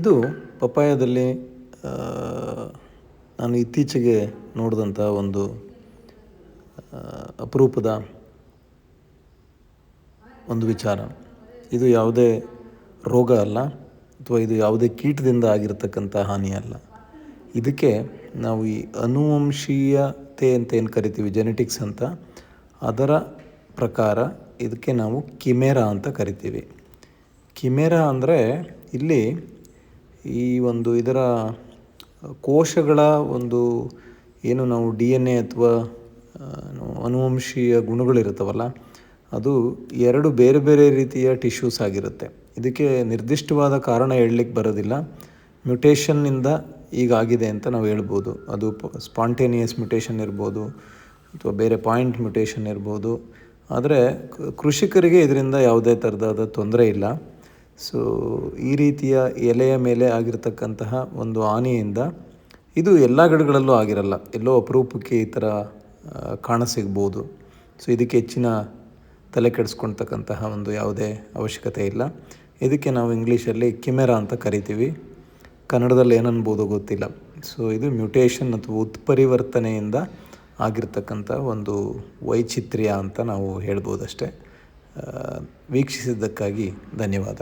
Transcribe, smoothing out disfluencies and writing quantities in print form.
ಇದು ಪಪ್ಪಾಯದಲ್ಲಿ ಆ, ನಾನು ಇತ್ತೀಚೆಗೆ ನೋಡಿದಂಥ ಒಂದು ಅಪರೂಪದ ಒಂದು ವಿಚಾರ. ಇದು ಯಾವುದೇ ರೋಗ ಅಲ್ಲ, ಅಥವಾ ಇದು ಯಾವುದೇ ಕೀಟದಿಂದ ಆಗಿರತಕ್ಕಂಥ ಹಾನಿ ಅಲ್ಲ. ಇದಕ್ಕೆ ನಾವು ಈ ಅನುವಂಶೀಯತೆ ಅಂತ ಏನು ಕರಿತೀವಿ, ಜೆನೆಟಿಕ್ಸ್ ಅಂತ, ಅದರ ಪ್ರಕಾರ ಇದಕ್ಕೆ ನಾವು ಕಿಮೆರಾ ಅಂತ ಕರಿತೀವಿ. ಕಿಮೆರಾ ಅಂದರೆ ಇಲ್ಲಿ ಈ ಒಂದು ಇದರ ಕೋಶಗಳ ಒಂದು ಏನು ನಾವು DNA ಅಥವಾ ಅನುವಂಶೀಯ ಗುಣಗಳಿರುತ್ತವಲ್ಲ, ಅದು ಎರಡು ಬೇರೆ ಬೇರೆ ರೀತಿಯ ಟಿಶ್ಯೂಸ್ ಆಗಿರುತ್ತೆ. ಇದಕ್ಕೆ ನಿರ್ದಿಷ್ಟವಾದ ಕಾರಣ ಹೇಳಲಿಕ್ಕೆ ಬರೋದಿಲ್ಲ. ಮ್ಯುಟೇಷನ್ನಿಂದ ಈಗಾಗಿದೆ ಅಂತ ನಾವು ಹೇಳ್ಬೋದು. ಅದು ಸ್ಪಾಂಟೇನಿಯಸ್ ಮ್ಯುಟೇಷನ್ ಇರ್ಬೋದು, ಅಥವಾ ಬೇರೆ ಪಾಯಿಂಟ್ ಮ್ಯುಟೇಷನ್ ಇರ್ಬೋದು. ಆದರೆ ಕೃಷಿಕರಿಗೆ ಇದರಿಂದ ಯಾವುದೇ ಥರದಾದ ತೊಂದರೆ ಇಲ್ಲ. ಸೊ ಈ ರೀತಿಯ ಎಲೆಯ ಮೇಲೆ ಆಗಿರತಕ್ಕಂತಹ ಒಂದು ಹಾನಿಯಿಂದ, ಇದು ಎಲ್ಲ ಗಿಡಗಳಲ್ಲೂ ಆಗಿರಲ್ಲ, ಎಲ್ಲೋ ಅಪರೂಪಕ್ಕೆ ಈ ಥರ ಕಾಣಸಿಗ್ಬೋದು. ಸೊ ಇದಕ್ಕೆ ಹೆಚ್ಚಿನ ತಲೆ ಕೆಡಿಸ್ಕೊಳ್ತಕ್ಕಂತಹ ಒಂದು ಯಾವುದೇ ಅವಶ್ಯಕತೆ ಇಲ್ಲ. ಇದಕ್ಕೆ ನಾವು ಇಂಗ್ಲೀಷಲ್ಲಿ ಕಿಮೆರಾ ಅಂತ ಕರಿತೀವಿ. ಕನ್ನಡದಲ್ಲಿ ಏನನ್ಬೋದು ಗೊತ್ತಿಲ್ಲ. ಸೊ ಇದು ಮ್ಯುಟೇಷನ್ ಅಥವಾ ಉತ್ಪರಿವರ್ತನೆಯಿಂದ ಆಗಿರ್ತಕ್ಕಂಥ ಒಂದು ವೈಚಿತ್ರ್ಯ ಅಂತ ನಾವು ಹೇಳ್ಬೋದಷ್ಟೇ. ವೀಕ್ಷಿಸಿದ್ದಕ್ಕಾಗಿ ಧನ್ಯವಾದ.